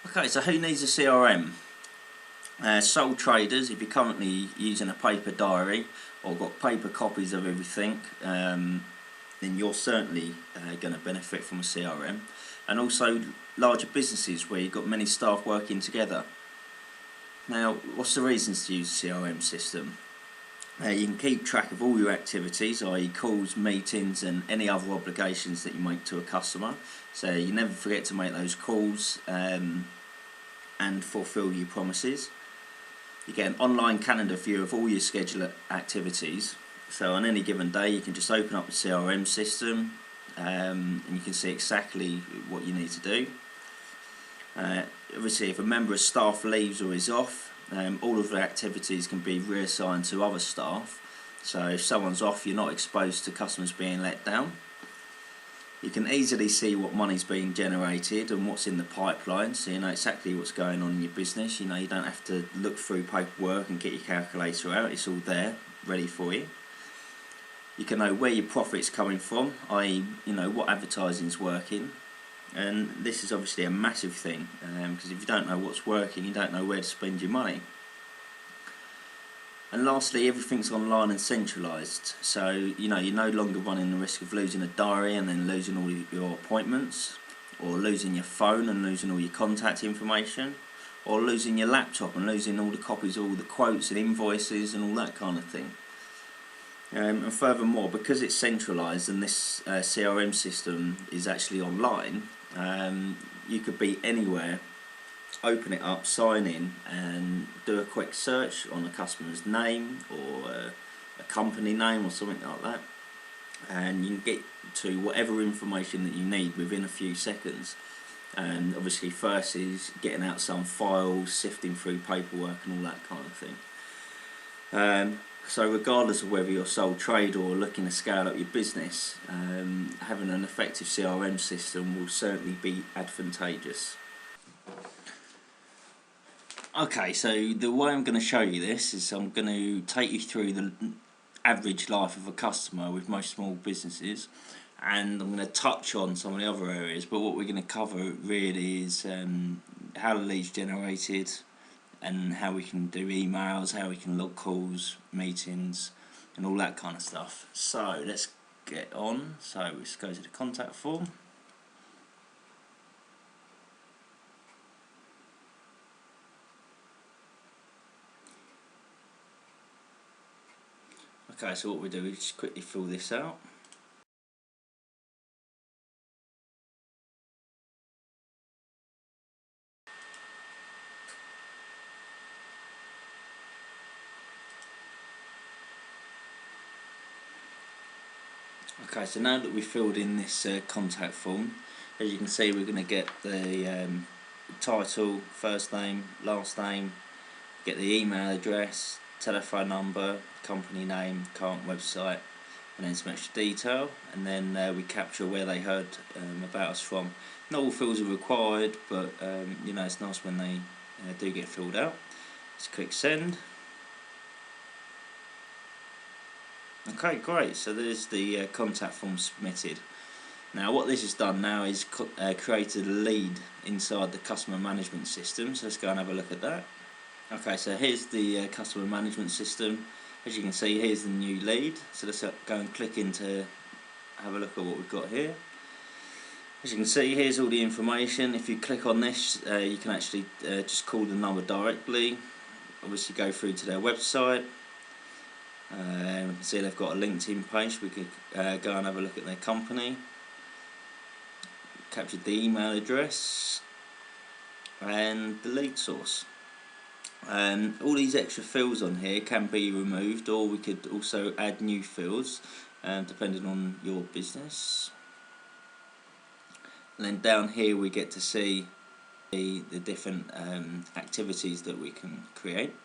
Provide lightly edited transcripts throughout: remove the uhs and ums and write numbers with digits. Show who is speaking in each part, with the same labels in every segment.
Speaker 1: Okay, so who needs a CRM? Sole traders, if you're currently using a paper diary or got paper copies of everything, then you're certainly going to benefit from a CRM. And also larger businesses where you've got many staff working together. Now, what's the reasons to use a CRM system? You can keep track of all your activities, i.e. calls, meetings and any other obligations that you make to a customer. So you never forget to make those calls and fulfill your promises. You get an online calendar view of all your scheduled activities. So on any given day you can just open up the CRM system and you can see exactly what you need to do. Obviously if a member of staff leaves or is off, all of the activities can be reassigned to other staff. So if someone's off, you're not exposed to customers being let down. You can easily see what money's being generated and what's in the pipeline, so you know exactly what's going on in your business. You know, you don't have to look through paperwork and get your calculator out, it's all there, ready for you. You can know where your profit's coming from, i.e. you know what advertising's working. And this is obviously a massive thing, because if you don't know what's working, you don't know where to spend your money. And lastly, everything's online and centralised, so you know you're no longer running the risk of losing a diary and then losing all your appointments, or losing your phone and losing all your contact information, or losing your laptop and losing all the copies of all the quotes and invoices and all that kind of thing. And furthermore, because it's centralised and this CRM system is actually online, you could be anywhere, open it up, sign in and do a quick search on a customer's name or a company name or something like that, and you can get to whatever information that you need within a few seconds. And obviously first is getting out some files, sifting through paperwork and all that kind of thing. So regardless of whether you're sole trade or looking to scale up your business, having an effective CRM system will certainly be advantageous. Okay, so the way I'm going to show you this is I'm going to take you through the average life of a customer with most small businesses, and I'm going to touch on some of the other areas, but what we're going to cover really is how the lead's generated, and how we can do emails, how we can log calls, meetings and all that kind of stuff. So let's get on. So let's go to the contact form. Okay, so what we do is just quickly fill this out. Okay, so now that we've filled in this contact form, as you can see we're going to get the title, first name, last name, get the email address, telephone number, company name, current website, and then some extra detail, and then we capture where they heard about us from. Not all fields are required, but you know, it's nice when they do get filled out. Let's click send. Okay, great, so there's the contact form submitted. Now what this has done now is created a lead inside the customer management system, so let's go and have a look at that. Okay, so here's the customer management system. As you can see, here's the new lead, so let's go and click into have a look at what we've got here. As you can see, here's all the information. If you click on this, you can actually just call the number directly, obviously go through to their website. See they've got a LinkedIn page, we could go and have a look at their company, captured the email address and the lead source. All these extra fields on here can be removed, or we could also add new fields depending on your business. And then down here we get to see the different activities that we can create.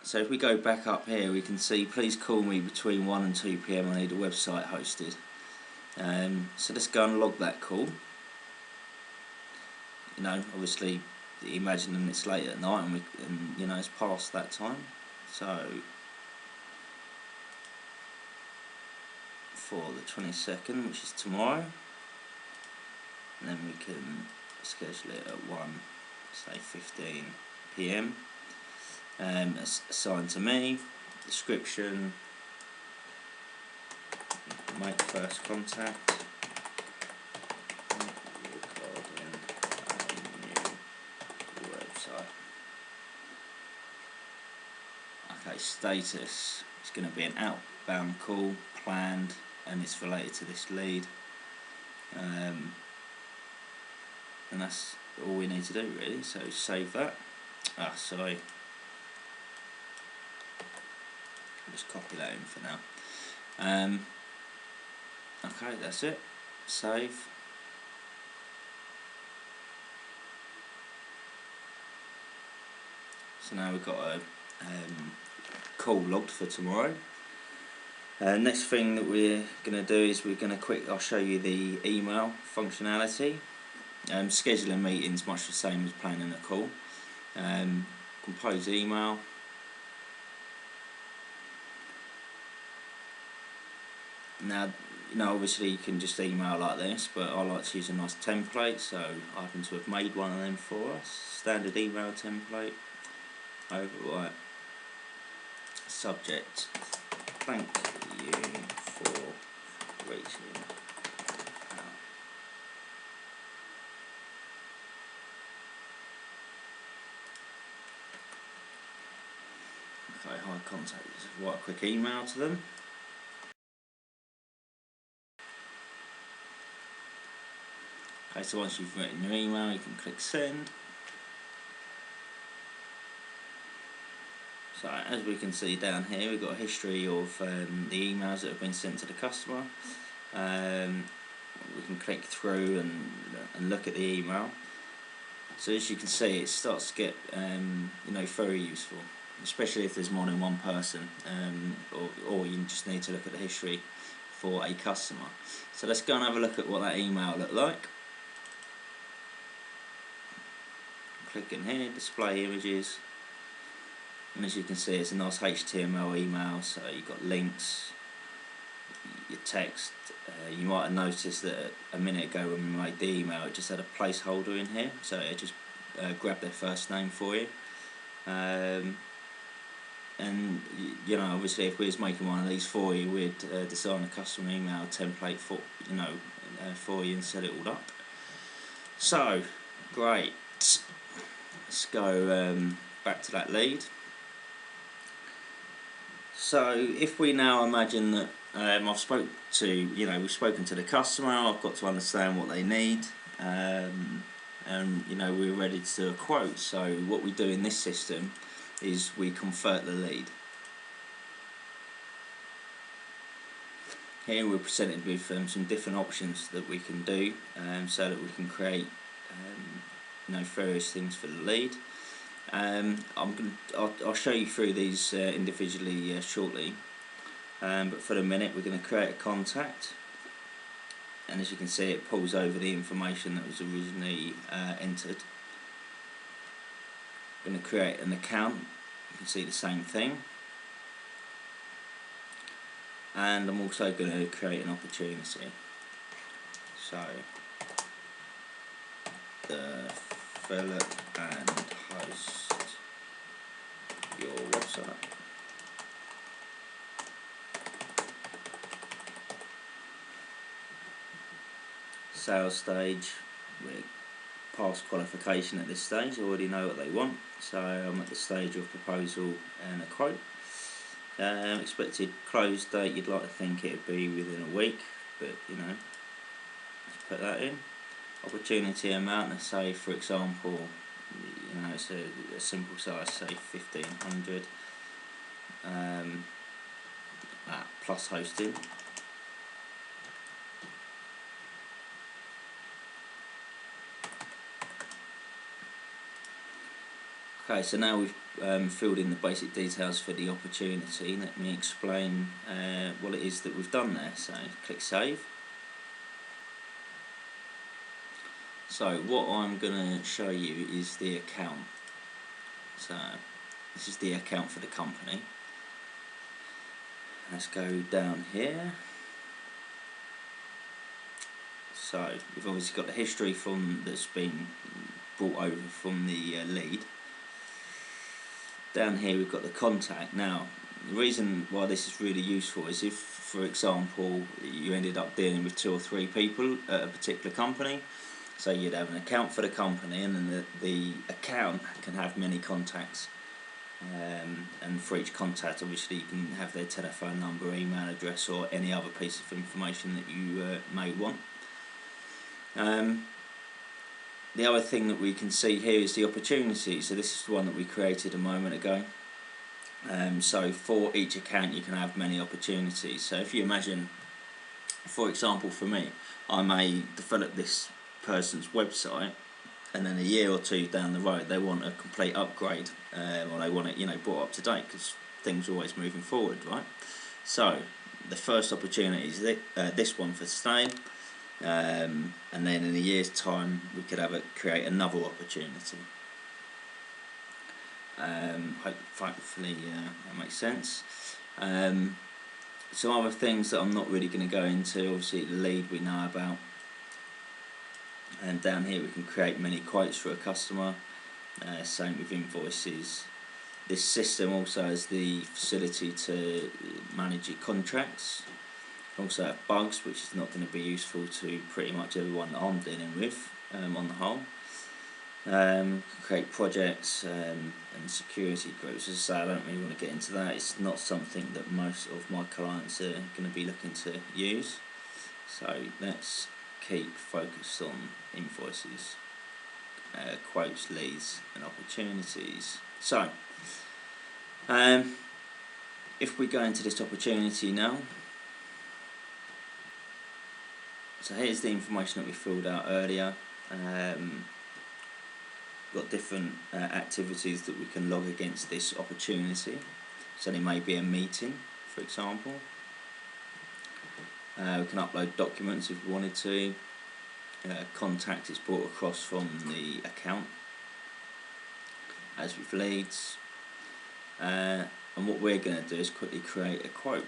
Speaker 1: So if we go back up here, we can see please call me between 1 and 2 PM, I need a website hosted. So let's go and log that call. You know, obviously imagining it's late at night and you know it's past that time. So for the 22nd, which is tomorrow, and then we can schedule it at 1, say 15 PM. Assigned to me. Description, make first contact. Regarding a new website. Okay, status. It's going to be an outbound call planned, and it's related to this lead. And that's all we need to do really, so save that. Sorry, I'll just copy that in for now. Okay, that's it, save. So now we've got a call logged for tomorrow. Next thing that we're going to do is I'll show you the email functionality. Scheduling meetings, much the same as planning a call. Compose email. Now, obviously you can just email like this, but I like to use a nice template, so I happen to have made one of them for us. Standard email template. Overwrite. Subject. Thank you for reaching out. Okay, high contact. Just write a quick email to them. Okay, so once you've written your email, you can click send. So as we can see down here, we've got a history of the emails that have been sent to the customer. We can click through and look at the email. So as you can see, it starts to get very useful, especially if there's more than one person, or you just need to look at the history for a customer. So let's go and have a look at what that email looked like. Click in here, display images. And as you can see, it's a nice HTML email, so you've got links, your text. You might have noticed that a minute ago when we made the email, it just had a placeholder in here, so it just grabbed their first name for you. And obviously, if we was making one of these for you, we'd design a custom email template for you and set it all up. So great. Let's go back to that lead. So if we now imagine that we've spoken to the customer, I've got to understand what they need, and we're ready to do a quote. So what we do in this system is we convert the lead. Here we're presented with some different options that we can do, so that we can create various things for the lead. I'll show you through these individually shortly, but for the minute we're going to create a contact, and as you can see, it pulls over the information that was originally entered. I'm going to create an account. You can see the same thing, and I'm also going to create an opportunity. So develop and host your website. Sales stage, we're past qualification at this stage. I already know what they want, so I'm at the stage of proposal and a quote. Expected close date, you'd like to think it would be within a week, but let's put that in. Opportunity amount, let's say for example, it's a simple size, say 1500 plus hosting. Okay, so now we've filled in the basic details for the opportunity. Let me explain what it is that we've done there. So click save. So what I'm going to show you is the account. So this is the account for the company. Let's go down here. So we've obviously got the history that's been brought over from the lead. Down here we've got the contact. Now, the reason why this is really useful is if, for example, you ended up dealing with 2 or 3 people at a particular company. So you'd have an account for the company, and then the account can have many contacts. And for each contact, obviously, you can have their telephone number, email address, or any other piece of information that you may want. The other thing that we can see here is the opportunity. So this is the one that we created a moment ago. So for each account you can have many opportunities. So if you imagine, for example, for me, I may develop this person's website, and then a year or 2 down the road they want a complete upgrade, or they want it brought up to date, because things are always moving forward, right? So the first opportunity is this one for today. And then in a year's time we could create another opportunity. Hopefully that makes sense. Some other things that I'm not really going to go into, obviously the lead we know about, and down here we can create many quotes for a customer. Same with invoices. This system also has the facility to manage your contracts. Also have bugs, which is not going to be useful to pretty much everyone that I'm dealing with on the whole. Create projects and security groups. As I say, I don't really want to get into that. It's not something that most of my clients are going to be looking to use. So let's keep focused on invoices, quotes, leads and opportunities. So if we go into this opportunity now, so here's the information that we filled out earlier. Got different activities that we can log against this opportunity. So there may be a meeting, for example. We can upload documents if we wanted to. Contact is brought across from the account, as with leads. And what we're going to do is quickly create a quote.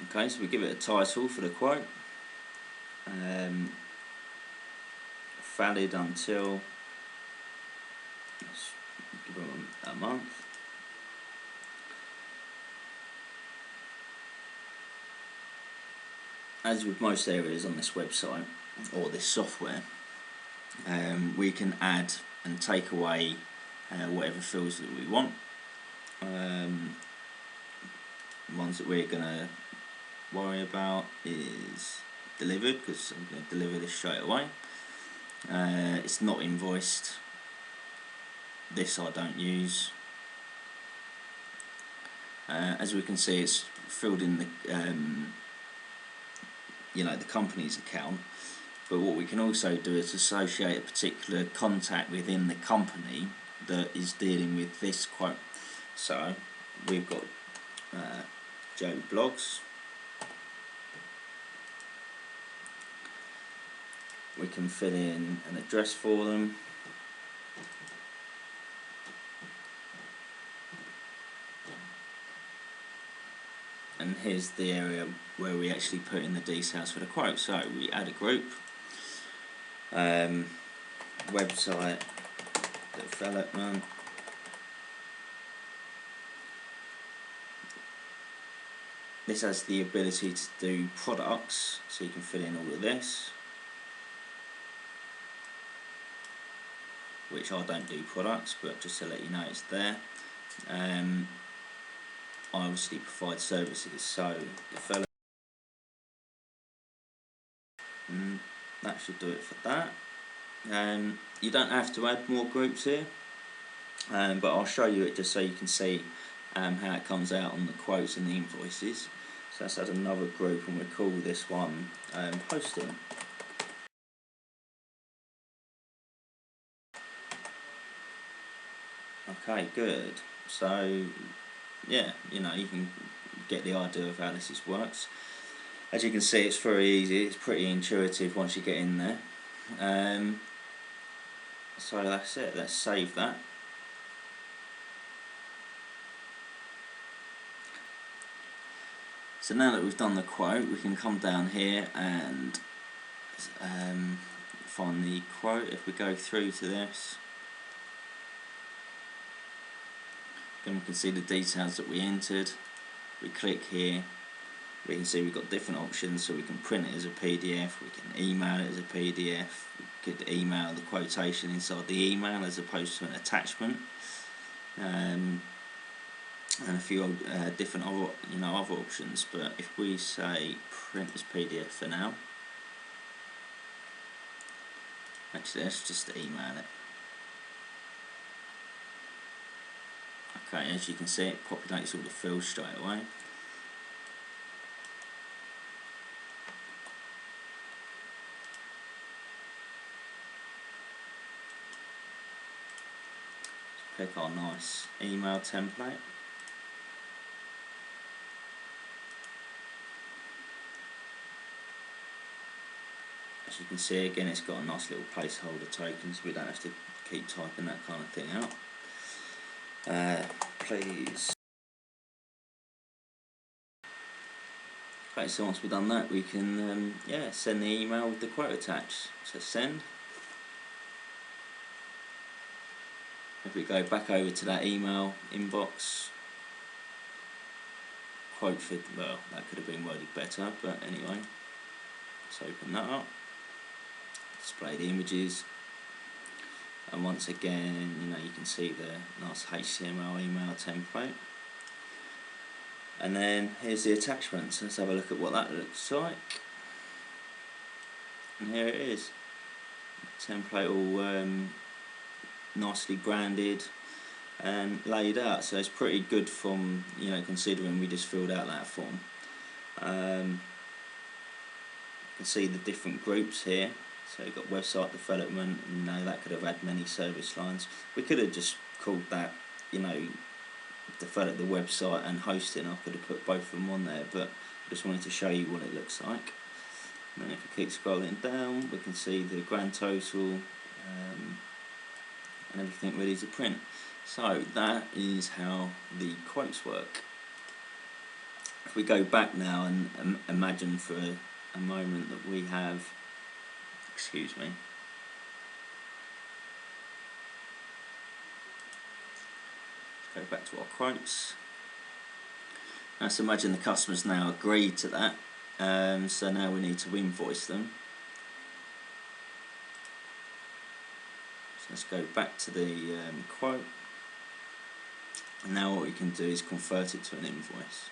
Speaker 1: Okay, so we give it a title for the quote, valid until, let's give them a month. As with most areas on this website or this software, we can add and take away whatever fields that we want. Ones that we're going to worry about is delivered, because I'm going to deliver this straight away. It's not invoiced. This I don't use. As we can see, it's filled in the the company's account. But what we can also do is associate a particular contact within the company that is dealing with this quote. So we've got Joe Blogs. We can fill in an address for them. And here's the area where we actually put in the details for the quote. So we add a group, website development, this has the ability to do products, so you can fill in all of this, which I don't do products, but just to let you know it's there. I obviously provide services, so develop. That should do it for that. You don't have to add more groups here, but I'll show you it just so you can see how it comes out on the quotes and the invoices. So let's add another group, and we'll call this one hosting. Okay, good. So yeah, you can get the idea of how this works. As you can see, it's very easy, it's pretty intuitive once you get in there. So that's it, let's save that. So now that we've done the quote, we can come down here and find the quote. If we go through to this, then we can see the details that we entered. We click here, we can see we've got different options, so we can print it as a PDF, we can email it as a PDF, we could email the quotation inside the email as opposed to an attachment, and a few different other, other options. But if we say print as PDF for now, actually let's just email it. Okay, as you can see, it populates all the fields straight away. Pick our nice email template. As you can see, again, it's got a nice little placeholder token, so we don't have to keep typing that kind of thing out. Please. Okay, so once we've done that, we can send the email with the quote attached. So send. If we go back over to that email inbox, quote for, well, that could have been worded better, but anyway, let's open that up, display the images, and once again, you can see the nice HTML email template. And then here's the attachments. Let's have a look at what that looks like. And here it is. Template all nicely branded and laid out. So it's pretty good from, considering we just filled out that form. You can see the different groups here. So you've got website development, and that could have had many service lines. We could have just called that, develop the website and hosting. I could have put both of them on there, but I just wanted to show you what it looks like. And then if we keep scrolling down, we can see the grand total and everything ready to print. So that is how the quotes work. If we go back now and imagine for a moment that we have, excuse me, go back to our quotes. Let's imagine the customers now agreed to that, so now we need to invoice them. So let's go back to the quote, and now what we can do is convert it to an invoice.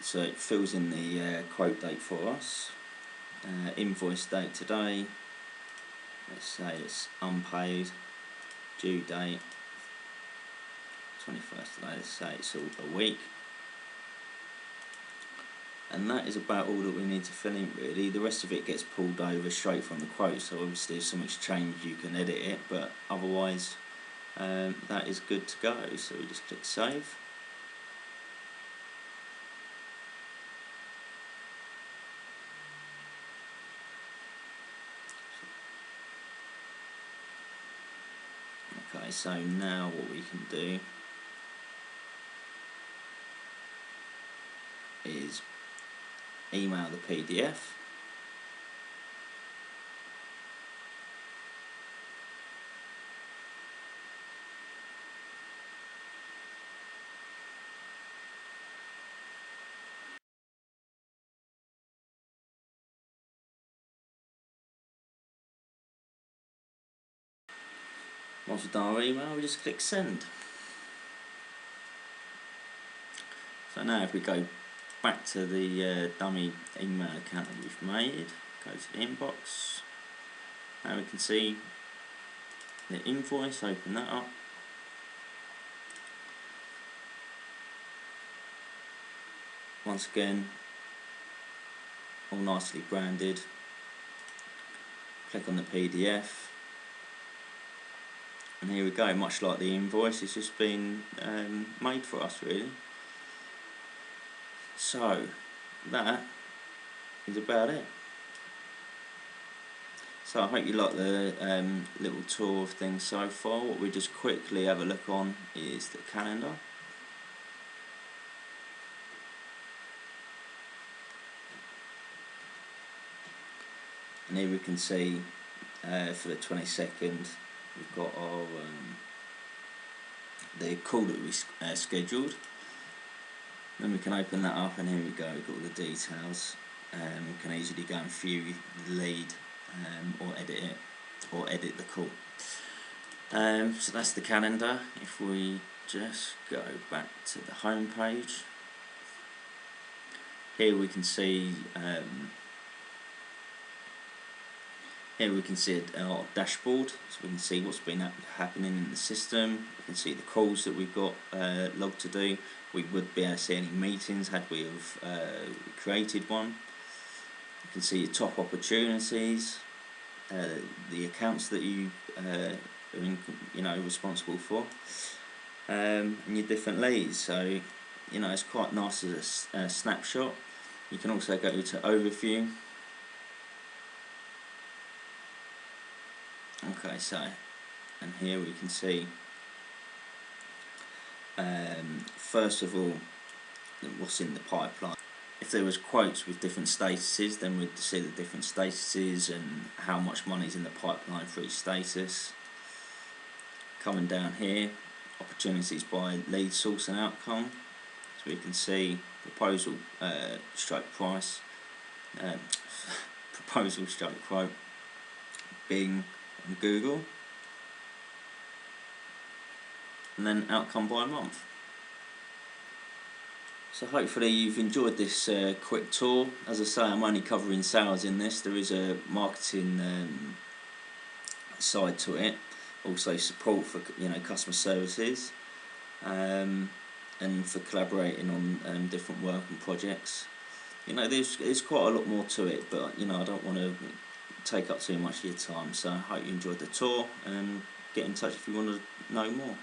Speaker 1: So it fills in the quote date for us, invoice date today, let's say it's unpaid, due date 21st today, let's say it's all a week. And that is about all that we need to fill in really. The rest of it gets pulled over straight from the quote, so obviously if something's changed you can edit it, but otherwise that is good to go. So we just click save. Okay, so now what we can do is email the PDF, once we've done our email we just click send. So now if we go back to the dummy email account that we've made, go to the inbox, now we can see the invoice, open that up. Once again, all nicely branded. Click on the PDF, and here we go, much like the invoice, it's just been made for us really. So that is about it. So I hope you like the little tour of things so far. What we just quickly have a look on is the calendar. And here we can see for the 22nd we've got our the call that we scheduled. Then we can open that up, and here we go, we've got all the details. We can easily go and view the lead or edit it, or edit the call. So that's the calendar. If we just go back to the home page, here we can see our dashboard, so we can see what's been happening in the system. We can see the calls that we've got logged to do. We would be able to see any meetings had we have created one. You can see your top opportunities, the accounts that you are responsible for, and your different leads. So it's quite nice as a snapshot. You can also go to overview. Okay, so, and here we can see first of all what's in the pipeline. If there was quotes with different statuses, then we'd see the different statuses and how much money's in the pipeline for each status. Coming down here, opportunities by lead source and outcome, so we can see proposal stroke price, proposal stroke quote, Bing and Google, and then outcome by month. So hopefully you've enjoyed this quick tour. As I say, I'm only covering sales in this. There is a marketing side to it, also support for customer services, and for collaborating on different work and projects. There's quite a lot more to it, but I don't want to take up too much of your time. So I hope you enjoyed the tour, and get in touch if you want to know more.